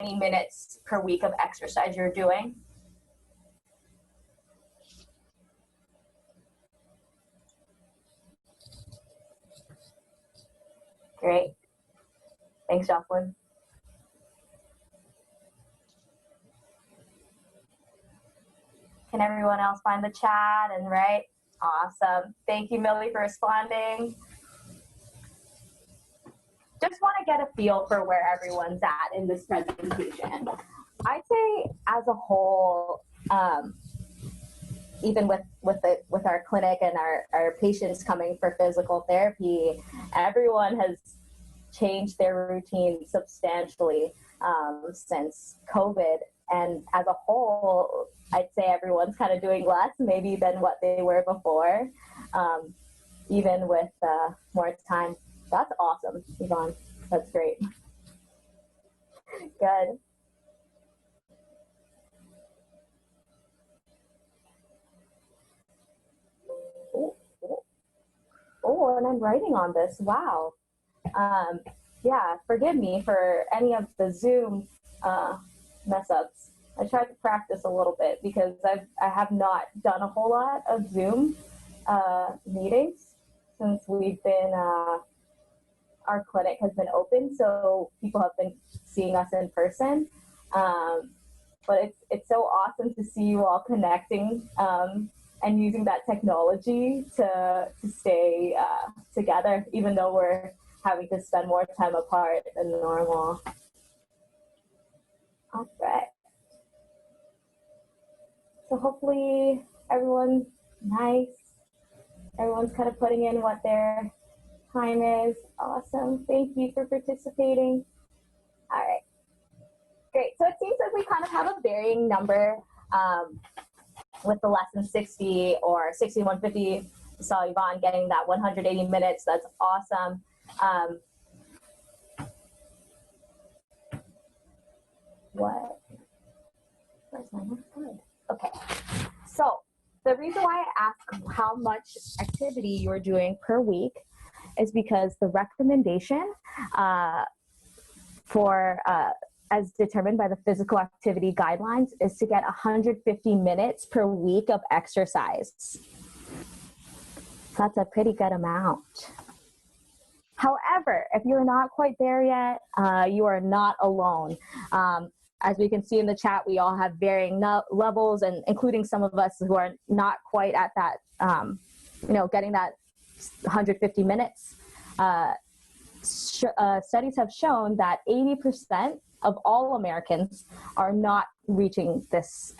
minutes per week of exercise you're doing? Great. Thanks, Jocelyn. Can everyone else find the chat and write? Awesome. Thank you, Millie, for responding. Just want to get a feel for where everyone's at in this presentation. I'd say as a whole, even with our clinic and our patients coming for physical therapy, everyone has changed their routine substantially since COVID. And as a whole, I'd say everyone's kind of doing less maybe than what they were before, even with more time. That's awesome, Yvonne. That's great. Good. Oh, and I'm writing on this. Wow. Yeah, forgive me for any of the Zoom mess ups. I tried to practice a little bit because I have not done a whole lot of Zoom meetings since we've been, our clinic has been open, so people have been seeing us in person. But it's so awesome to see you all connecting and using that technology to stay together, even though we're having to spend more time apart than normal. All right. So hopefully everyone's nice. Everyone's kind of putting in what their time is. Awesome. Thank you for participating. All right. Great. So it seems like we kind of have a varying number with the less than 60 or 60, 150. I saw Yvonne getting that 180 minutes. That's awesome. What? Where's my notes? Good. Okay. So the reason why I ask how much activity you're doing per week is because the recommendation for as determined by the physical activity guidelines is to get 150 minutes per week of exercise. That's a pretty good amount. However, if you're not quite there yet, you are not alone. As we can see in the chat, we all have varying levels, and including some of us who are not quite at that, getting that 150 minutes. Studies have shown that 80% of all Americans are not reaching this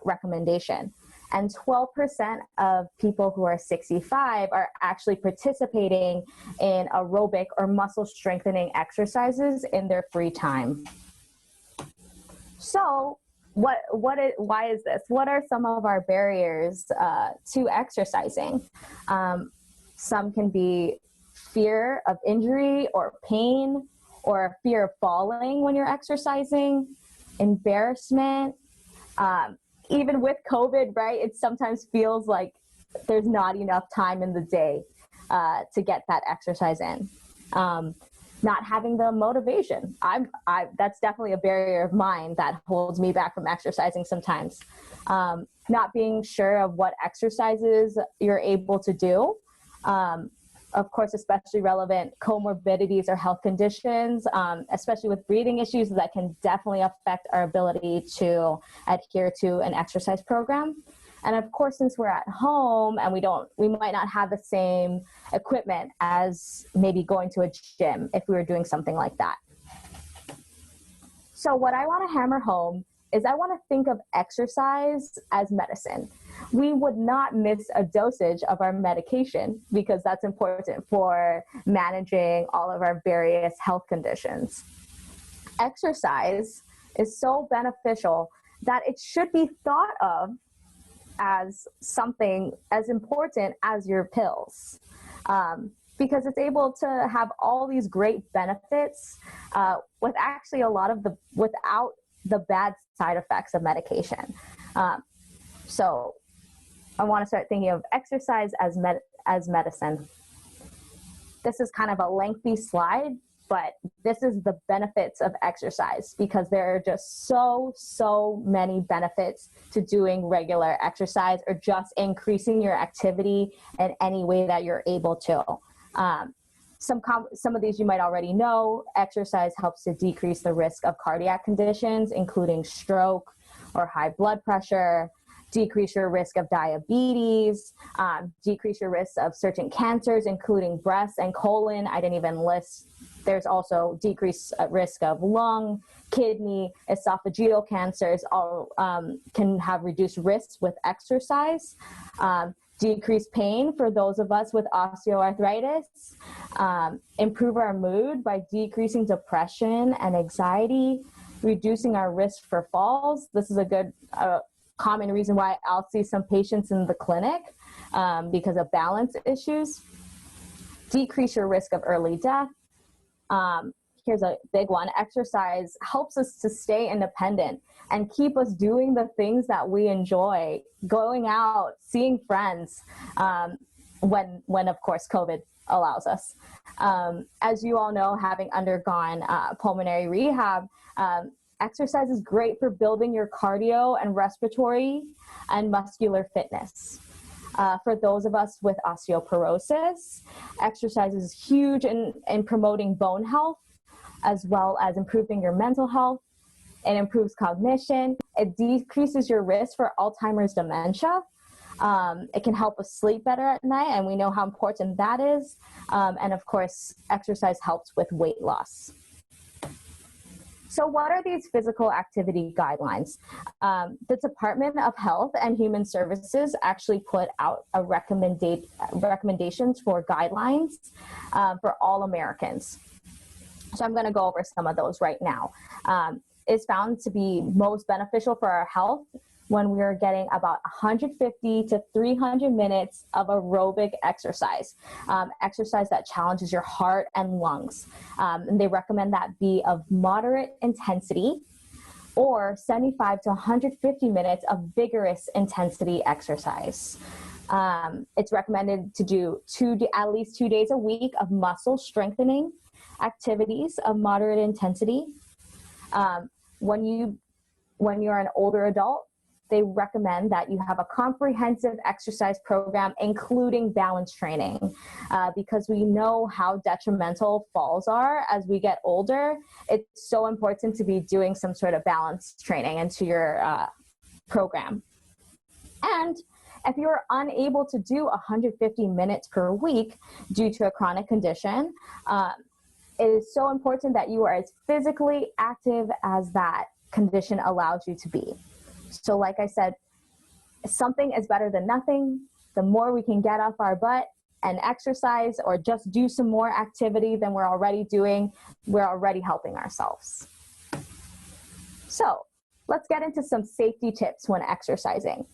recommendation. And 12% of people who are 65 are actually participating in aerobic or muscle strengthening exercises in their free time. So why is this? What are some of our barriers to exercising? Some can be fear of injury or pain, or fear of falling when you're exercising, embarrassment. Even with COVID, right, it sometimes feels like there's not enough time in the day to get that exercise in. Not having the motivation. That's definitely a barrier of mine that holds me back from exercising sometimes. Not being sure of what exercises you're able to do. Of course, especially relevant comorbidities or health conditions, especially with breathing issues that can definitely affect our ability to adhere to an exercise program. And of course, since we're at home and we might not have the same equipment as maybe going to a gym if we were doing something like that. So what I want to hammer home is I want to think of exercise as medicine. We would not miss a dosage of our medication because that's important for managing all of our various health conditions. Exercise is so beneficial that it should be thought of as something as important as your pills, because it's able to have all these great benefits with actually without the bad side effects of medication. So I want to start thinking of exercise as medicine. This is kind of a lengthy slide, But this is the benefits of exercise, because there are just so many benefits to doing regular exercise or just increasing your activity in any way that you're able to. Some of these you might already know. Exercise helps to decrease the risk of cardiac conditions, including stroke or high blood pressure, decrease your risk of diabetes, decrease your risk of certain cancers, including breast and colon. I didn't even list. There's also decreased risk of lung, kidney, esophageal cancers, all can have reduced risks with exercise. Decrease pain for those of us with osteoarthritis, improve our mood by decreasing depression and anxiety, reducing our risk for falls. This is a good common reason why I'll see some patients in the clinic because of balance issues. Decrease your risk of early death. Here's a big one. Exercise helps us to stay independent and keep us doing the things that we enjoy, going out, seeing friends, when of course COVID allows us. As you all know, having undergone pulmonary rehab, exercise is great for building your cardio and respiratory and muscular fitness. For those of us with osteoporosis, exercise is huge in promoting bone health, as well as improving your mental health. It improves cognition. It decreases your risk for Alzheimer's dementia. It can help us sleep better at night, and we know how important that is. And of course, exercise helps with weight loss. So what are these physical activity guidelines? The Department of Health and Human Services actually put out a recommendations for guidelines for all Americans. So I'm going to go over some of those right now. It's found to be most beneficial for our health when we are getting about 150 to 300 minutes of aerobic exercise, exercise that challenges your heart and lungs. And they recommend that be of moderate intensity, or 75 to 150 minutes of vigorous intensity exercise. It's recommended to do at least 2 days a week of muscle strengthening activities of moderate intensity. When you're an older adult, they recommend that you have a comprehensive exercise program, including balance training, because we know how detrimental falls are as we get older. It's so important to be doing some sort of balance training into your program. And if you're unable to do 150 minutes per week due to a chronic condition, it is so important that you are as physically active as that condition allows you to be. So like I said, something is better than nothing. The more we can get off our butt and exercise or just do some more activity than we're already doing, we're already helping ourselves. So let's get into some safety tips when exercising.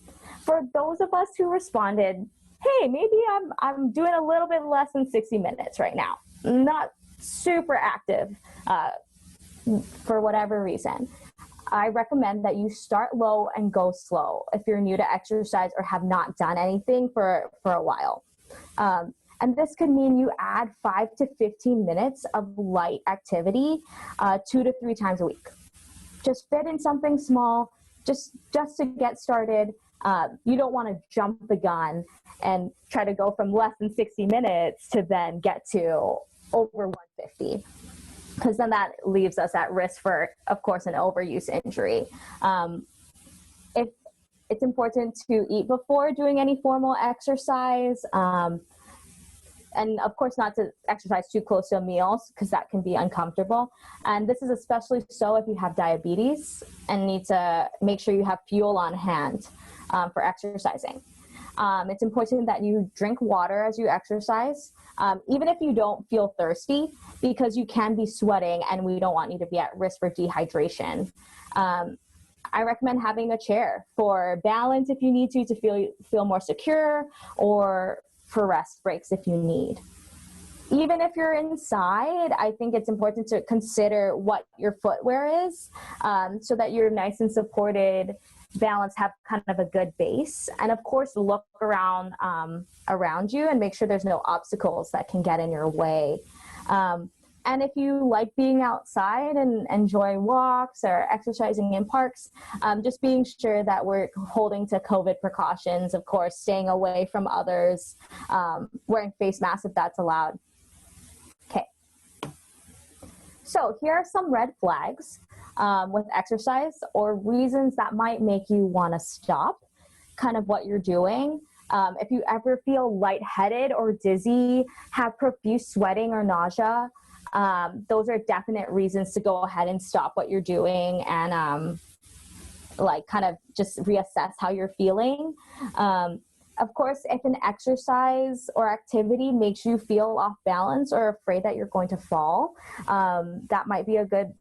For those of us who responded, hey, maybe I'm doing a little bit less than 60 minutes right now, not super active for whatever reason, I recommend that you start low and go slow if you're new to exercise or have not done anything for a while. And this could mean you add 5 to 15 minutes of light activity 2 to 3 times a week. Just fit in something small, just to get started. You don't want to jump the gun and try to go from less than 60 minutes to then get to over 150. Because then that leaves us at risk for, of course, an overuse injury. If it's important to eat before doing any formal exercise, and of course not to exercise too close to meals because that can be uncomfortable. And this is especially so if you have diabetes and need to make sure you have fuel on hand for exercising. It's important that you drink water as you exercise, even if you don't feel thirsty, because you can be sweating and we don't want you to be at risk for dehydration. I recommend having a chair for balance if you need to feel more secure, or for rest breaks if you need. Even if you're inside, I think it's important to consider what your footwear is, so that you're nice and supported, balance, have kind of a good base. And of course, look around you and make sure there's no obstacles that can get in your way. And if you like being outside and enjoy walks or exercising in parks, just being sure that we're holding to COVID precautions, of course, staying away from others, wearing face masks if that's allowed. Okay. So here are some red flags with exercise or reasons that might make you want to stop kind of what you're doing. If you ever feel lightheaded or dizzy, have profuse sweating or nausea, those are definite reasons to go ahead and stop what you're doing and like kind of just reassess how you're feeling. Of course, if an exercise or activity makes you feel off balance or afraid that you're going to fall, that might be a good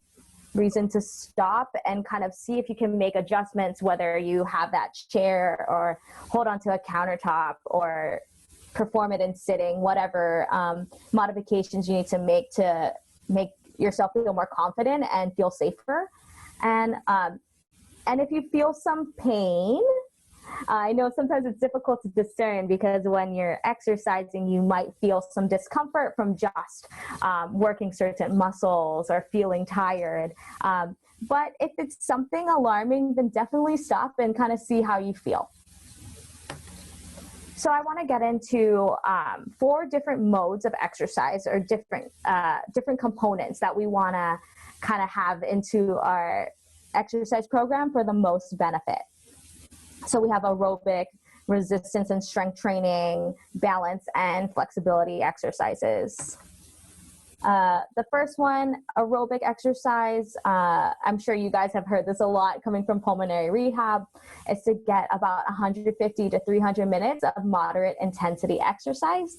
reason to stop and kind of see if you can make adjustments, whether you have that chair or hold onto a countertop or perform it in sitting, whatever modifications you need to make yourself feel more confident and feel safer. And if you feel some pain, I know sometimes it's difficult to discern because when you're exercising, you might feel some discomfort from just working certain muscles or feeling tired. But if it's something alarming, then definitely stop and kind of see how you feel. So I want to get into 4 different modes of exercise or different components that we want to kind of have into our exercise program for the most benefit. So we have aerobic, resistance and strength training, balance and flexibility exercises. The first one, aerobic exercise, I'm sure you guys have heard this a lot coming from pulmonary rehab, is to get about 150 to 300 minutes of moderate intensity exercise,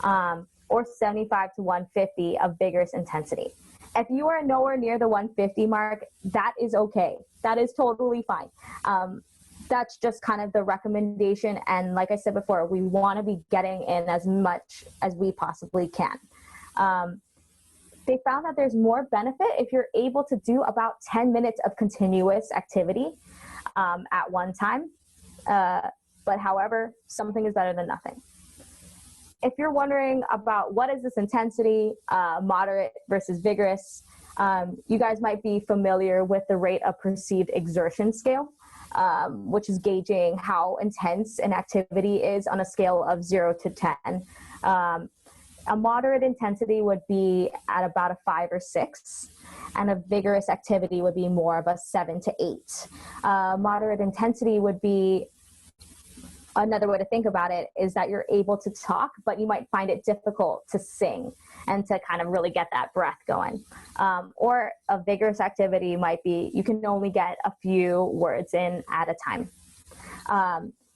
or 75 to 150 of vigorous intensity. If you are nowhere near the 150 mark, that is okay. That is totally fine. That's just kind of the recommendation. And like I said before, we want to be getting in as much as we possibly can. They found that there's more benefit if you're able to do about 10 minutes of continuous activity at one time. But however, something is better than nothing. If you're wondering about what is this intensity, moderate versus vigorous, you guys might be familiar with the rate of perceived exertion scale, which is gauging how intense an activity is on a scale of 0 to 10. A moderate intensity would be at about a 5 or 6, and a vigorous activity would be more of a 7 to 8. Moderate intensity would be, another way to think about it is that you're able to talk, but you might find it difficult to sing and to kind of really get that breath going. Or a vigorous activity might be, you can only get a few words in at a time.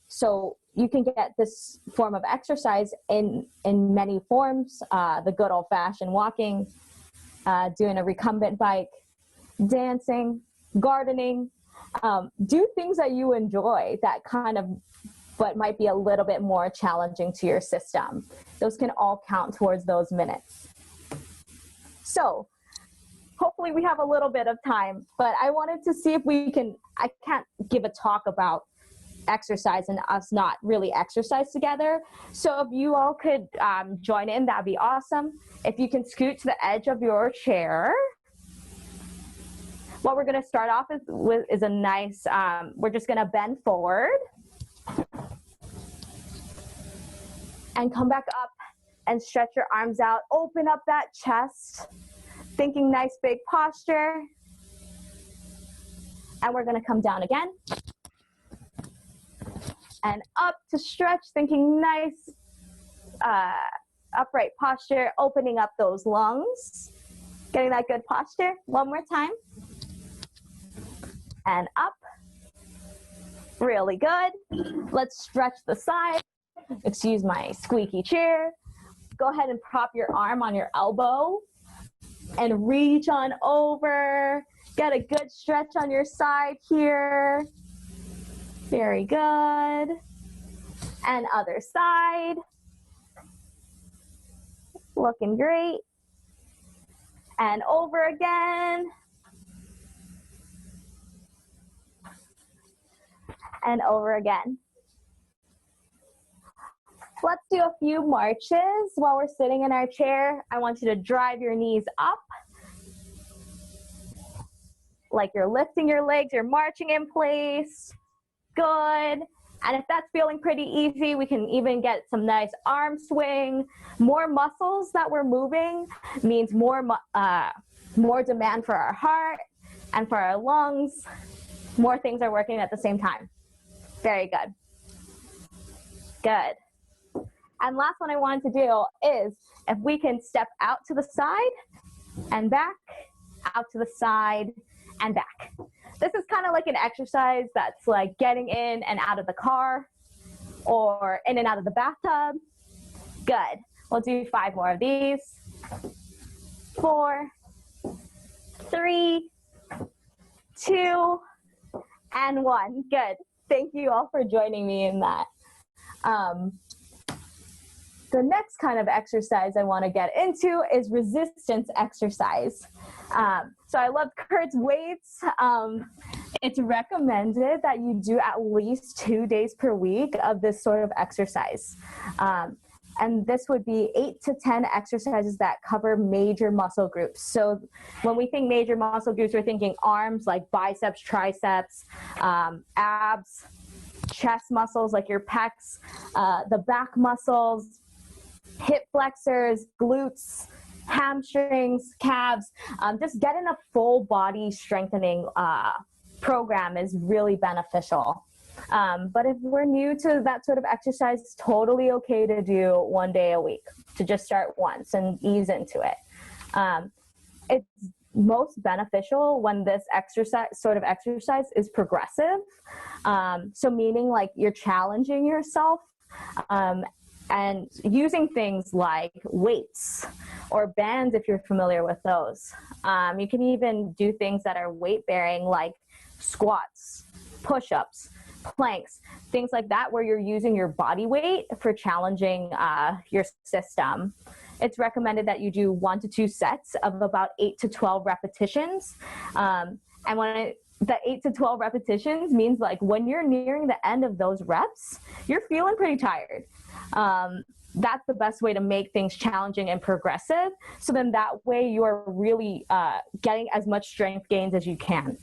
So you can get this form of exercise in many forms, the good old fashioned walking, doing a recumbent bike, dancing, gardening, do things that you enjoy that kind of, but might be a little bit more challenging to your system. Those can all count towards those minutes. So hopefully we have a little bit of time, but I wanted to see if we can, I can't give a talk about exercise and us not really exercise together. So if you all could join in, that'd be awesome. If you can scoot to the edge of your chair. What we're gonna start off with is a nice, we're just gonna bend forward and come back up and stretch your arms out, open up that chest, thinking nice big posture. And we're gonna come down again. And up to stretch, thinking nice upright posture, opening up those lungs, getting that good posture. One more time. And up. Really good. Let's stretch the side. Excuse my squeaky chair. Go ahead and prop your arm on your elbow and reach on over. Get a good stretch on your side here. Very good. And other side. Looking great. And over again. And over again. Let's do a few marches while we're sitting in our chair. I want you to drive your knees up, like you're lifting your legs, you're marching in place. Good. And if that's feeling pretty easy, we can even get some nice arm swing. More muscles that we're moving means more demand for our heart and for our lungs. More things are working at the same time. Very good. Good. And last one I wanted to do is if we can step out to the side and back, out to the side and back. This is kind of like an exercise that's like getting in and out of the car or in and out of the bathtub. Good. We'll do 5 more of these. 4, 3, 2, and 1. Good. Thank you all for joining me in that. The next kind of exercise I want to get into is resistance exercise. So I love Kurt's weights. It's recommended that you do at least 2 days per week of this sort of exercise. And this would be 8 to 10 exercises that cover major muscle groups. So when we think major muscle groups, we're thinking arms like biceps, triceps, abs, chest muscles like your pecs, the back muscles, hip flexors, glutes, hamstrings, calves. Just getting a full body strengthening program is really beneficial. But if we're new to that sort of exercise, it's totally okay to do 1 day a week, to just start once and ease into it. It's most beneficial when this sort of exercise is progressive. So meaning like you're challenging yourself, and using things like weights or bands if you're familiar with those. You can even do things that are weight bearing like squats, push-ups, planks, things like that where you're using your body weight for challenging your system. It's recommended that you do 1 to 2 sets of about 8 to 12 repetitions. And the 8 to 12 repetitions means like when you're nearing the end of those reps, you're feeling pretty tired. That's the best way to make things challenging and progressive. So then that way you're really getting as much strength gains as you can.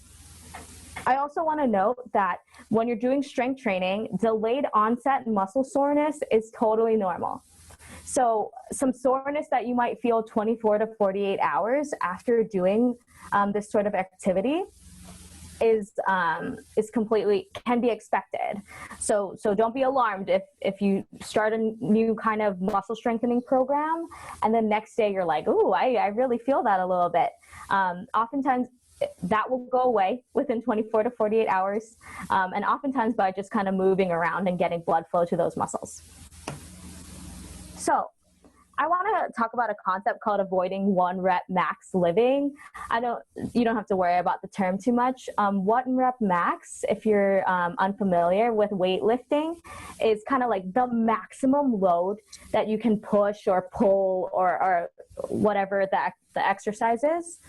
I also want to note that when you're doing strength training, delayed onset muscle soreness is totally normal. So some soreness that you might feel 24 to 48 hours after doing this sort of activity can be expected. So don't be alarmed if you start a new kind of muscle strengthening program and then next day you're like, ooh, I really feel that a little bit. Oftentimes that will go away within 24 to 48 hours. And oftentimes by just kind of moving around and getting blood flow to those muscles. So I want to talk about a concept called avoiding 1 rep max living. You don't have to worry about the term too much. 1 rep max, if you're unfamiliar with weightlifting, is kind of like the maximum load that you can push or pull or whatever the exercise is.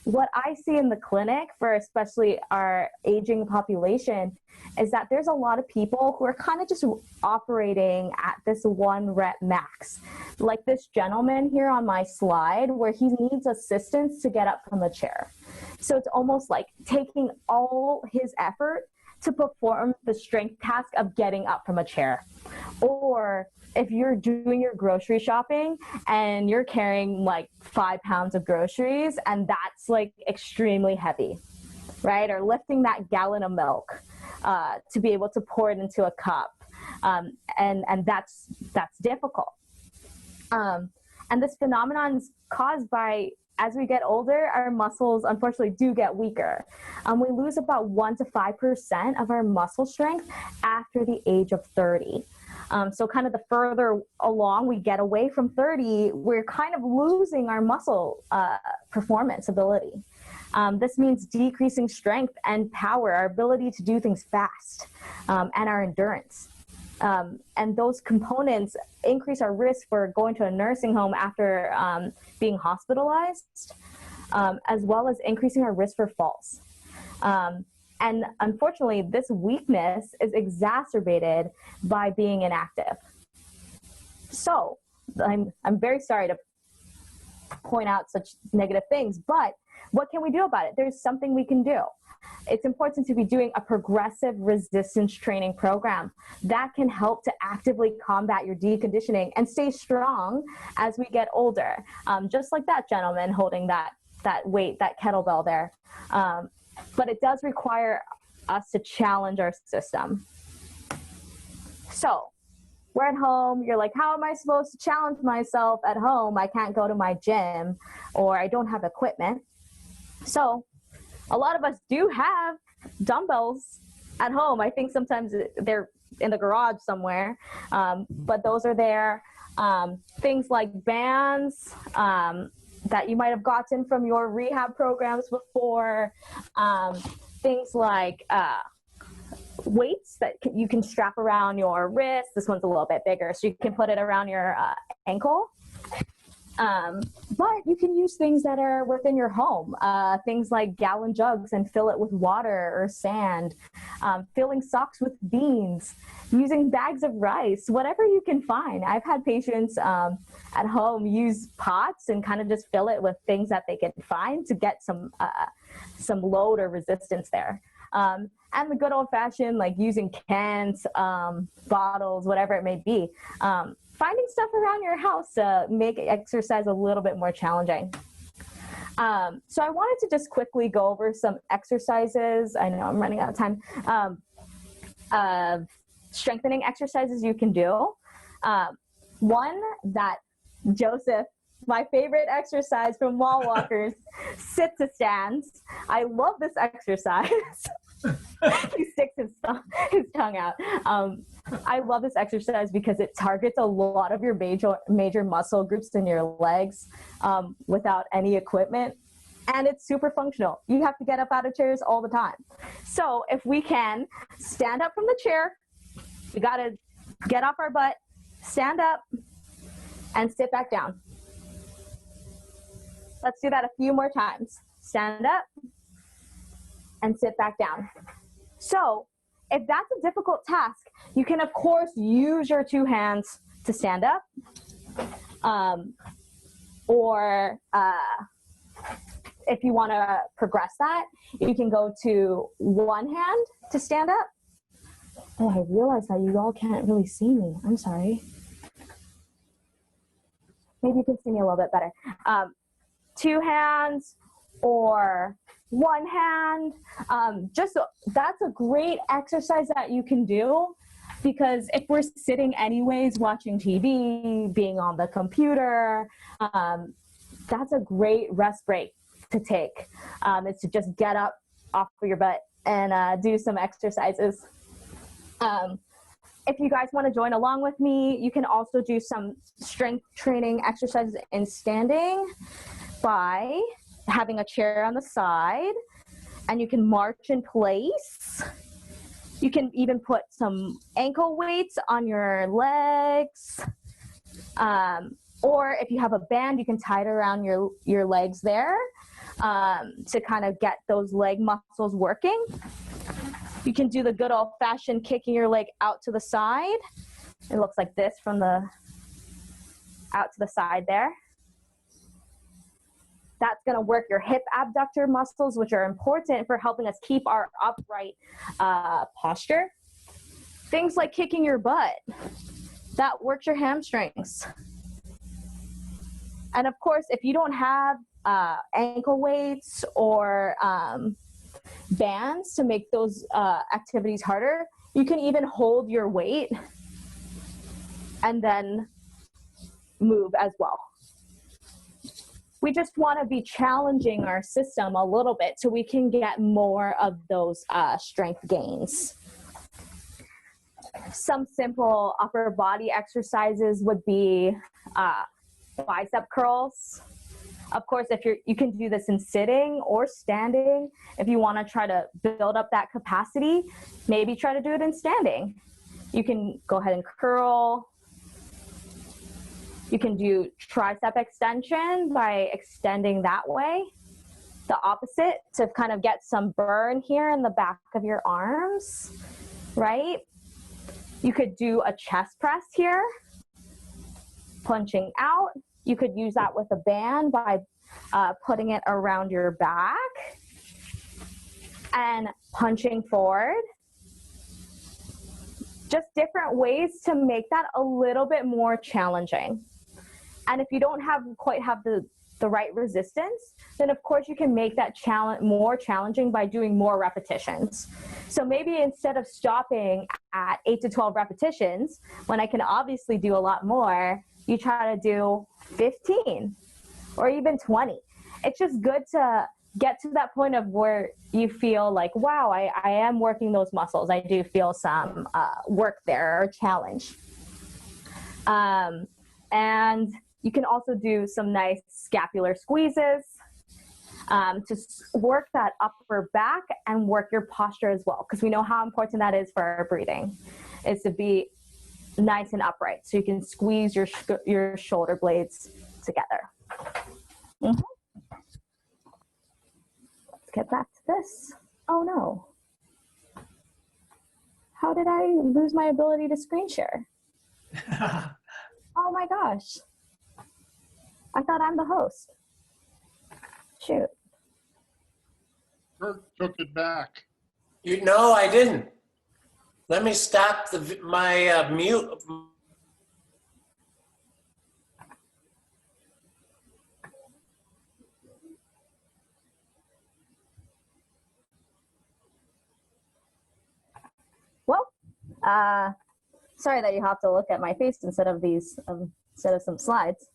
What I see in the clinic for especially our aging population is that there's a lot of people who are kind of just operating at this 1 rep max. Like this gentleman here on my slide where he needs assistance to get up from a chair. So it's almost like taking all his effort to perform the strength task of getting up from a chair. Or if you're doing your grocery shopping and you're carrying like 5 pounds of groceries and that's like extremely heavy, right? Or lifting that gallon of milk to be able to pour it into a cup. And that's difficult. And this phenomenon is caused by, as we get older, our muscles unfortunately do get weaker. We lose about 1 to 5% of our muscle strength after the age of 30. So kind of the further along we get away from 30, we're kind of losing our muscle performance ability. This means decreasing strength and power, our ability to do things fast, and our endurance. And those components increase our risk for going to a nursing home after being hospitalized, as well as increasing our risk for falls. And unfortunately, this weakness is exacerbated by being inactive. So I'm very sorry to point out such negative things, but what can we do about it? There's something we can do. It's important to be doing a progressive resistance training program that can help to actively combat your deconditioning and stay strong as we get older. Just like that gentleman holding that weight, that kettlebell there. But it does require us to challenge our system. So we're at home, you're like, how am I supposed to challenge myself at home? I can't go to my gym, or I don't have equipment. So a lot of us do have dumbbells at home. I think sometimes they're in the garage somewhere, but those are there. Things like bands that you might have gotten from your rehab programs before. Things like weights that you can strap around your wrist. This one's a little bit bigger, so you can put it around your ankle. But you can use things that are within your home, things like gallon jugs and fill it with water or sand, filling socks with beans, using bags of rice, whatever you can find. I've had patients at home use pots and kind of just fill it with things that they can find to get some load or resistance there. And the good old fashioned, like using cans, bottles, whatever it may be. Finding stuff around your house to make exercise a little bit more challenging. So I wanted to just quickly go over some exercises. I know I'm running out of time. Strengthening exercises you can do. One that Joseph, my favorite exercise from wall walkers, sit to stands. I love this exercise. He sticks his tongue out. I love this exercise because it targets a lot of your major muscle groups in your legs without any equipment. And it's super functional. You have to get up out of chairs all the time. So if we can stand up from the chair, we got to get off our butt, stand up, and sit back down. Let's do that a few more times. Stand up and sit back down. So if that's a difficult task, you can of course use your two hands to stand up, or if you want to progress that, you can go to one hand to stand up. Oh, I realize that you all can't really see me. I'm sorry. Maybe you can see me a little bit better. Two hands or one hand. That's a great exercise that you can do, because if we're sitting anyways watching TV, being on the computer, that's a great rest break to take. Is to just get up off of your butt and do some exercises. If you guys want to join along with me, you can also do some strength training exercises in standing by having a chair on the side, and you can march in place. You can even put some ankle weights on your legs. Or if you have a band, you can tie it around your legs there to kind of get those leg muscles working. You can do the good old-fashioned kicking your leg out to the side. It looks like this from the out to the side there. That's going to work your hip abductor muscles, which are important for helping us keep our upright posture. Things like kicking your butt, that works your hamstrings. And of course, if you don't have ankle weights or bands to make those activities harder, you can even hold your weight and then move as well. We just want to be challenging our system a little bit so we can get more of those strength gains. Some simple upper body exercises would be bicep curls. Of course, if you can do this in sitting or standing. If you want to try to build up that capacity, maybe try to do it in standing. You can go ahead and curl. You can do tricep extension by extending that way. The opposite, to kind of get some burn here in the back of your arms, right? You could do a chest press here. punching out. You could use that with a band by putting it around your back and punching forward. Just different ways to make that a little bit more challenging. And if you don't quite have the right resistance, then of course you can make that challenge more challenging by doing more repetitions. So maybe instead of stopping at 8 to 12 repetitions, when I can obviously do a lot more, you try to do 15 or even 20. It's just good to get to that point of where you feel like, wow, I am working those muscles. I do feel some work there or challenge. And you can also do some nice scapular squeezes to work that upper back and work your posture as well, because we know how important that is for our breathing, is to be nice and upright. So you can squeeze your shoulder blades together. Mm-hmm. Let's get back to this. Oh no. How did I lose my ability to screen share? Oh my gosh. I thought I'm the host. Shoot. Kurt took it back. No, I didn't. Let me stop my mute. Well, sorry that you have to look at my face instead of some slides.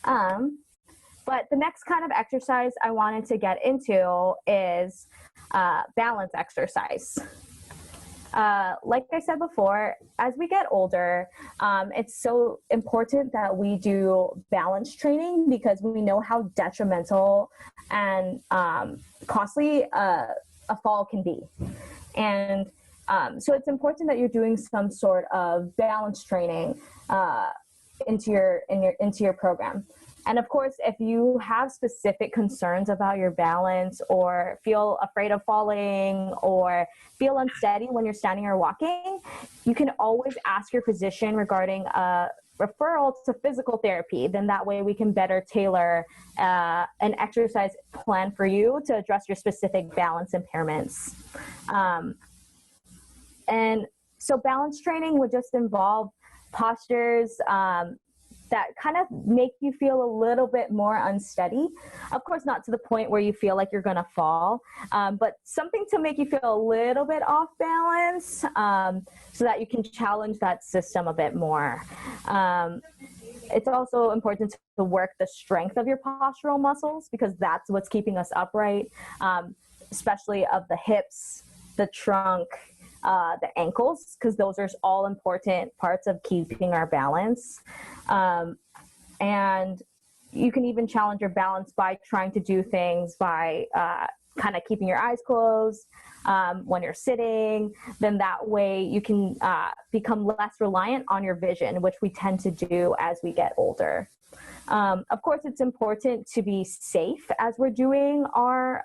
But the next kind of exercise I wanted to get into is balance exercise. Like I said before, as we get older, it's so important that we do balance training, because we know how detrimental and costly a fall can be. And so it's important that you're doing some sort of balance training into your program. And of course, if you have specific concerns about your balance, or feel afraid of falling, or feel unsteady when you're standing or walking, you can always ask your physician regarding a referral to physical therapy. Then that way we can better tailor an exercise plan for you to address your specific balance impairments. And so balance training would just involve postures that kind of make you feel a little bit more unsteady. Of course, not to the point where you feel like you're gonna fall, but something to make you feel a little bit off balance, so that you can challenge that system a bit more. It's also important to work the strength of your postural muscles, because that's what's keeping us upright, especially of the hips, the trunk, the ankles, because those are all important parts of keeping our balance. And you can even challenge your balance by trying to do things by kind of keeping your eyes closed when you're sitting. Then that way you can become less reliant on your vision, which we tend to do as we get older. Of course, it's important to be safe as we're doing our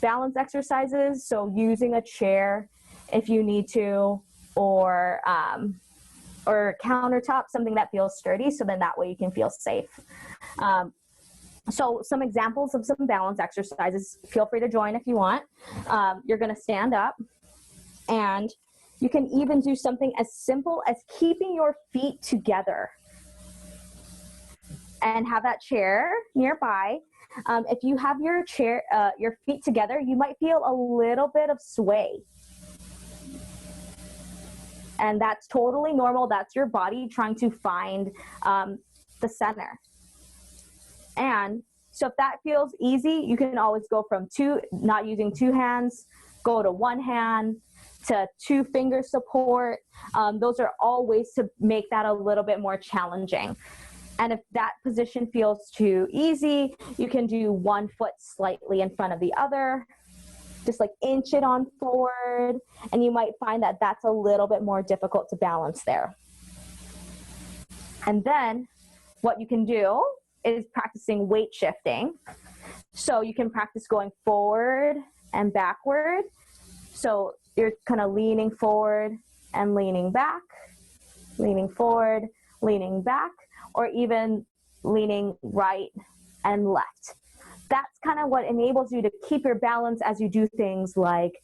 balance exercises. So using a chair if you need to, or countertop, something that feels sturdy, so then that way you can feel safe. So some examples of some balance exercises, feel free to join if you want. You're gonna stand up, and you can even do something as simple as keeping your feet together and have that chair nearby. If you have your feet together, you might feel a little bit of sway. And that's totally normal. That's your body trying to find the center. And so if that feels easy, you can always go from not using two hands, go to one hand, to 2 finger support. Those are all ways to make that a little bit more challenging. And if that position feels too easy, you can do 1 foot slightly in front of the other, just like inch it on forward, and you might find that that's a little bit more difficult to balance there. And then what you can do is practicing weight shifting. So you can practice going forward and backward. So you're kind of leaning forward and leaning back, leaning forward, leaning back, or even leaning right and left. That's kind of what enables you to keep your balance as you do things like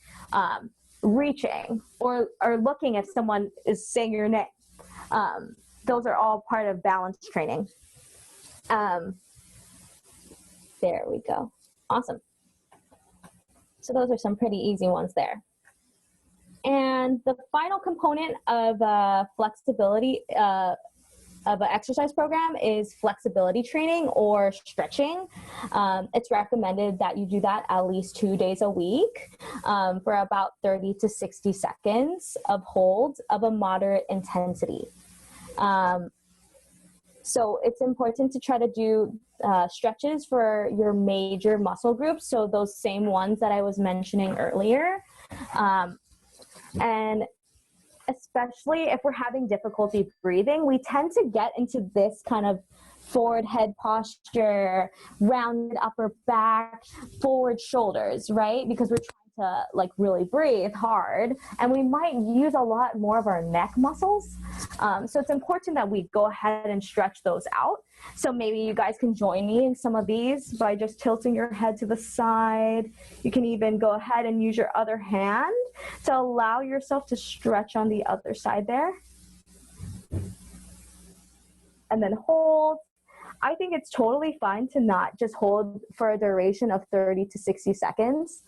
reaching or looking if someone is saying your name. Those are all part of balance training. There we go. Awesome. So those are some pretty easy ones there. And the final component of flexibility of an exercise program is flexibility training or stretching. It's recommended that you do that at least 2 days a week for about 30 to 60 seconds of holds of a moderate intensity. So it's important to try to do stretches for your major muscle groups, so those same ones that I was mentioning earlier. And especially if we're having difficulty breathing, we tend to get into this kind of forward head posture, rounded upper back, forward shoulders, right? Because we're trying to like really breathe hard, and we might use a lot more of our neck muscles. So it's important that we go ahead and stretch those out. So maybe you guys can join me in some of these by just tilting your head to the side. You can even go ahead and use your other hand to allow yourself to stretch on the other side there. And then hold. I think it's totally fine to not just hold for a duration of 30 to 60 seconds.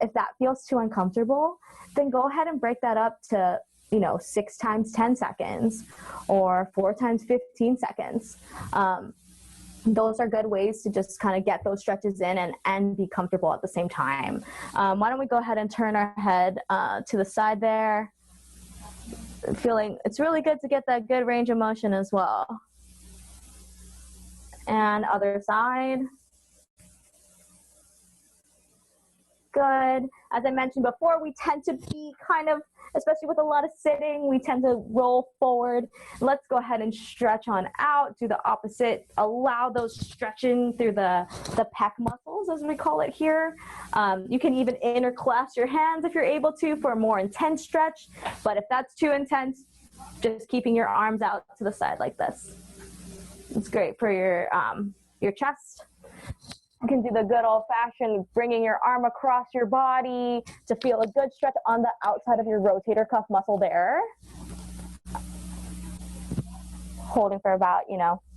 If that feels too uncomfortable, then go ahead and break that up to 6 times 10 seconds or 4 times 15 seconds. Those are good ways to just kind of get those stretches in and be comfortable at the same time. Why don't we go ahead and turn our head to the side there. Feeling it's really good to get that good range of motion as well. And other side. Good. As I mentioned before, we tend to be kind of, especially with a lot of sitting, we tend to roll forward. Let's go ahead and stretch on out, do the opposite. Allow those stretching through the pec muscles, as we call it here. You can even interclasp your hands if you're able to for a more intense stretch. But if that's too intense, just keeping your arms out to the side like this. It's great for your chest. You can do the good old-fashioned bringing your arm across your body to feel a good stretch on the outside of your rotator cuff muscle there. Holding for about,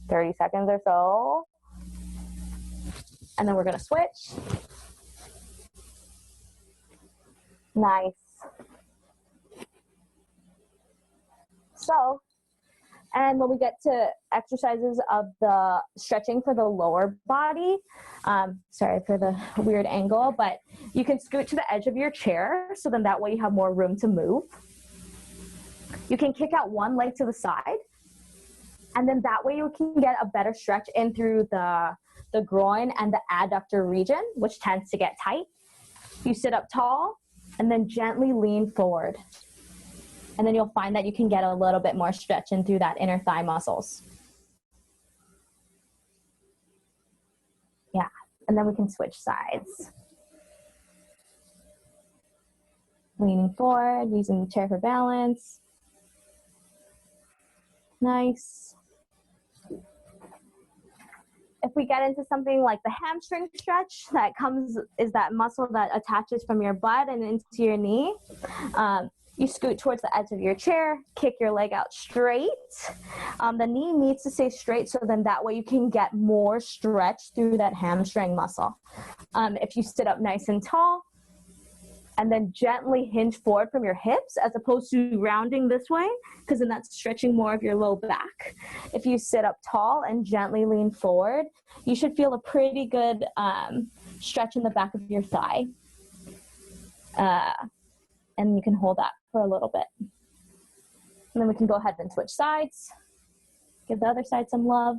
30 seconds or so. And then we're going to switch. Nice. So, and when we get to exercises of the stretching for the lower body, sorry for the weird angle, but you can scoot to the edge of your chair, so then that way you have more room to move. You can kick out one leg to the side, and then that way you can get a better stretch in through the groin and the adductor region, which tends to get tight. You sit up tall, and then gently lean forward. And then you'll find that you can get a little bit more stretch in through that inner thigh muscles. Yeah, and then we can switch sides. Leaning forward, using the chair for balance. Nice. If we get into something like the hamstring stretch, is that muscle that attaches from your butt and into your knee. You scoot towards the edge of your chair, kick your leg out straight. The knee needs to stay straight, so then that way you can get more stretch through that hamstring muscle. If you sit up nice and tall, and then gently hinge forward from your hips as opposed to rounding this way, because then that's stretching more of your low back. If you sit up tall and gently lean forward, you should feel a pretty good stretch in the back of your thigh. And you can hold that for a little bit. And then we can go ahead and switch sides. Give the other side some love.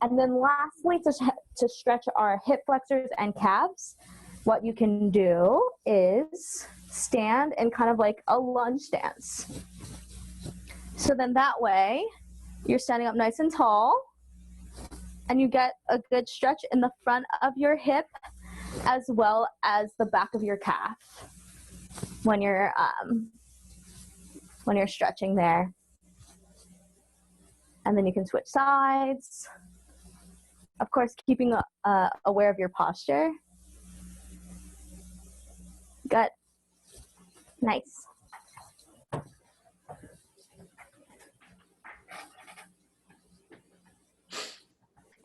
And then lastly, to stretch our hip flexors and calves, what you can do is stand in kind of like a lunge stance. So then that way, you're standing up nice and tall, and you get a good stretch in the front of your hip as well as the back of your calf when you're when you're stretching there. And then you can switch sides. Of course, keeping aware of your posture. Good. Nice.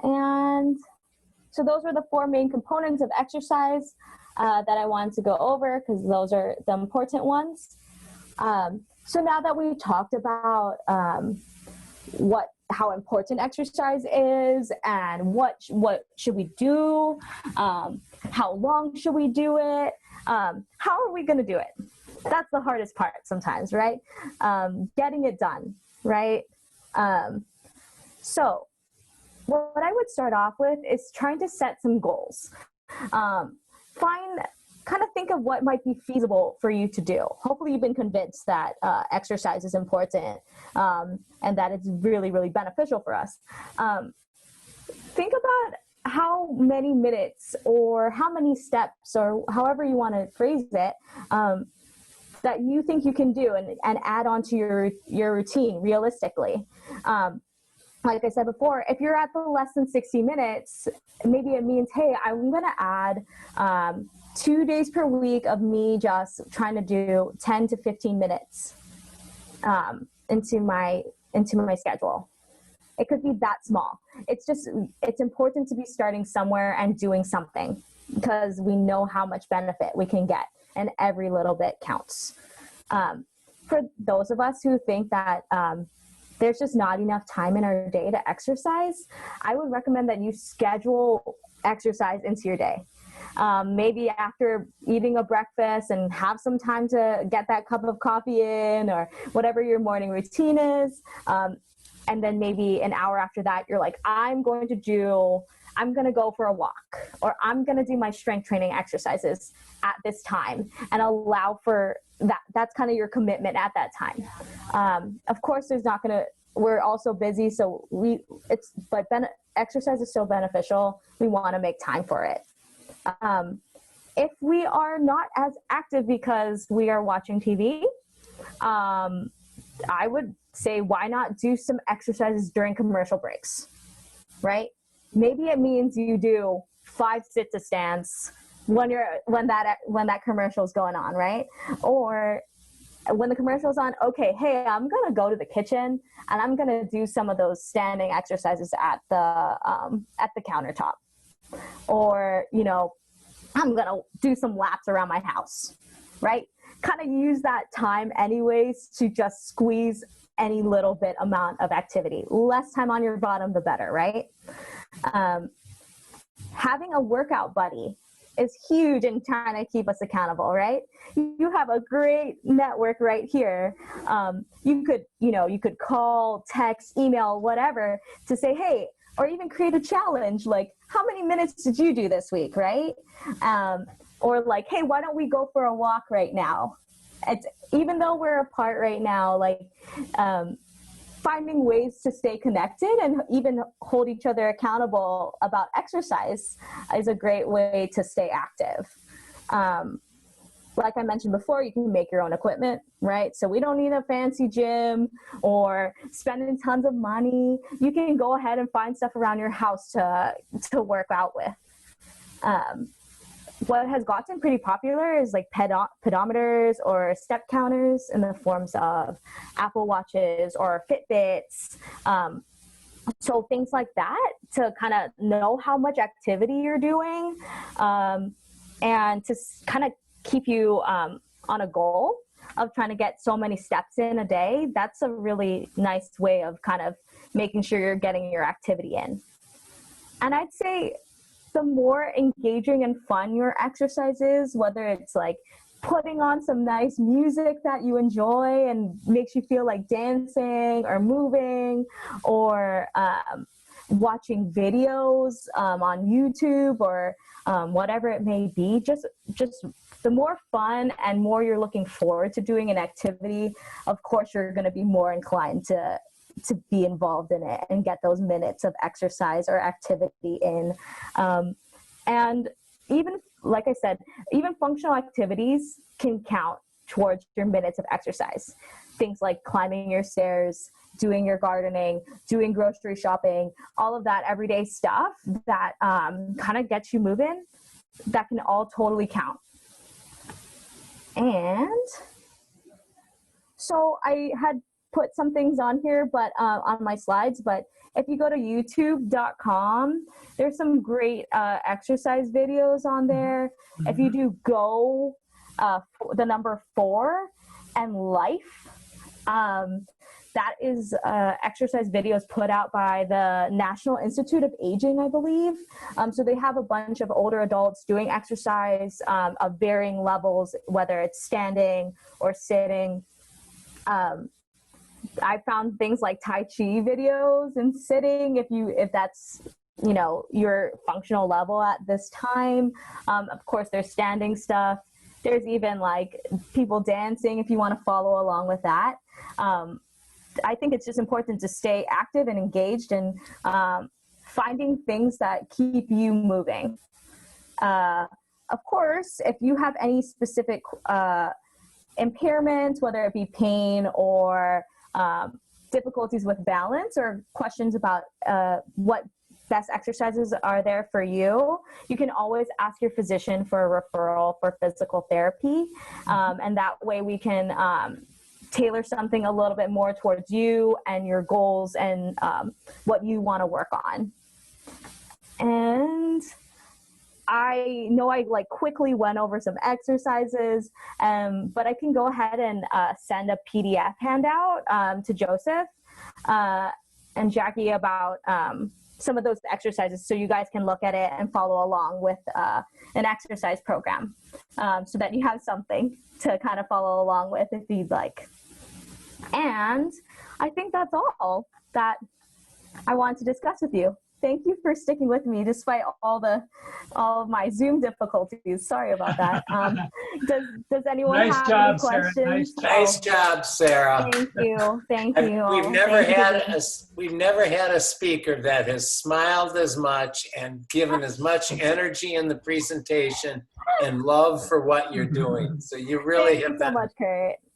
And so those were the 4 main components of exercise that I wanted to go over, because those are the important ones. So now that we've talked about how important exercise is and what should we do, how long should we do it, how are we going to do it? That's the hardest part sometimes, right? Getting it done, right? So what I would start off with is trying to set some goals. Think of what might be feasible for you to do. Hopefully you've been convinced that exercise is important and that it's really, really beneficial for us. Think about how many minutes or how many steps or however you want to phrase it that you think you can do and add on to your routine realistically. Like I said before, if you're at the less than 60 minutes, maybe it means, hey, I'm going to add 2 days per week of me just trying to do 10 to 15 minutes into my schedule. It could be that small. It's important to be starting somewhere and doing something, because we know how much benefit we can get, and every little bit counts. For those of us who think that there's just not enough time in our day to exercise, I would recommend that you schedule exercise into your day. Maybe after eating a breakfast and have some time to get that cup of coffee in, or whatever your morning routine is. And then maybe an hour after that, you're like, I'm going to go for a walk, or I'm going to do my strength training exercises at this time, and allow for that. That's kind of your commitment at that time. Of course, we're also busy. So exercise is so beneficial. We want to make time for it. If we are not as active because we are watching TV, I would say, why not do some exercises during commercial breaks, right? Maybe it means you do 5 sit-to-stands when that commercial is going on, right? Or when the commercial is on, okay, hey, I'm going to go to the kitchen and I'm going to do some of those standing exercises at the countertop. Or, I'm going to do some laps around my house, right? Kind of use that time anyways to just squeeze any little bit amount of activity. Less time on your bottom, the better, right? Having a workout buddy is huge in trying to keep us accountable, right? You have a great network right here. You could call, text, email, whatever, to say, hey, or even create a challenge, like, how many minutes did you do this week, right? Or like, hey, why don't we go for a walk right now? Even though we're apart right now, like, finding ways to stay connected and even hold each other accountable about exercise is a great way to stay active. Like I mentioned before, you can make your own equipment, right? So we don't need a fancy gym or spending tons of money. You can go ahead and find stuff around your house to work out with. What has gotten pretty popular is like pedometers or step counters in the forms of Apple Watches or Fitbits. So things like that to kind of know how much activity you're doing, and to kind of keep you on a goal of trying to get so many steps in a day. That's a really nice way of kind of making sure you're getting your activity in. And I'd say the more engaging and fun your exercise is, whether it's like putting on some nice music that you enjoy and makes you feel like dancing or moving, or watching videos on YouTube or whatever it may be, just the more fun and more you're looking forward to doing an activity, of course you're going to be more inclined to be involved in it and get those minutes of exercise or activity in. And even, like I said, even functional activities can count towards your minutes of exercise. things like climbing your stairs, doing your gardening, doing grocery shopping, all of that everyday stuff that kind of gets you moving, that can all totally count. And so I had put some things on here, but on my slides, but if you go to youtube.com, there's some great exercise videos on there. If you do go, the number 4 and life, that is exercise videos put out by the National Institute of Aging, I believe. So they have a bunch of older adults doing exercise of varying levels, whether it's standing or sitting. I found things like Tai Chi videos and sitting, if that's, you know, your functional level at this time. Of course, there's standing stuff. There's even like people dancing if you want to follow along with that. I think it's just important to stay active and engaged and finding things that keep you moving. Of course, if you have any specific impairments, whether it be pain or difficulties with balance or questions about what best exercises are there for you, you can always ask your physician for a referral for physical therapy. And that way we can tailor something a little bit more towards you and your goals and what you want to work on. And I know I like quickly went over some exercises, but I can go ahead and send a PDF handout to Joseph and Jackie about some of those exercises so you guys can look at it and follow along with an exercise program so that you have something to kind of follow along with if you'd like. And I think that's all that I want to discuss with you. Thank you for sticking with me despite all of my Zoom difficulties. Sorry about that. Does anyone have any questions? Sarah. Nice job, Sarah. Thank you. Thank you. We've never had a speaker that has smiled as much and given as much energy in the presentation and love for what you're doing. So you really have been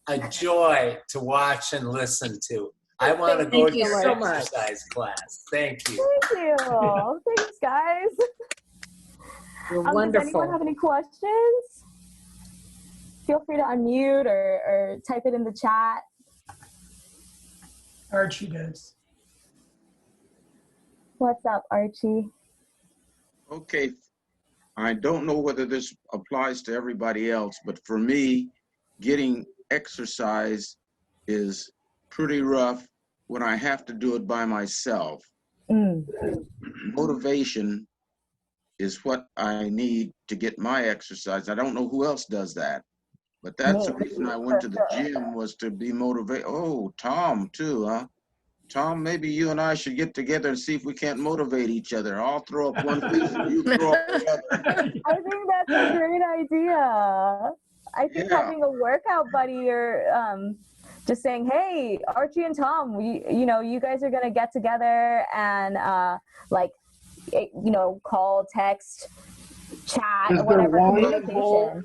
a joy to watch and listen to. I want to go to your exercise class. Thank you. Thank you. Thanks, guys. You're wonderful. Does anyone have any questions? Feel free to unmute or type it in the chat. Archie does. What's up, Archie? Okay. I don't know whether this applies to everybody else, but for me, getting exercise is pretty rough when I have to do it by myself. Motivation is what I need to get my exercise. I don't know who else does that, but that's the reason I went to the gym, was to be motivated. Oh, Tom too, huh? Tom, maybe you and I should get together and see if we can't motivate each other. I'll throw up one piece and you throw up the other. I think that's a great idea. I think having a workout buddy or just saying, hey, Archie and Tom, you guys are gonna get together and call, text, chat, or whatever communication.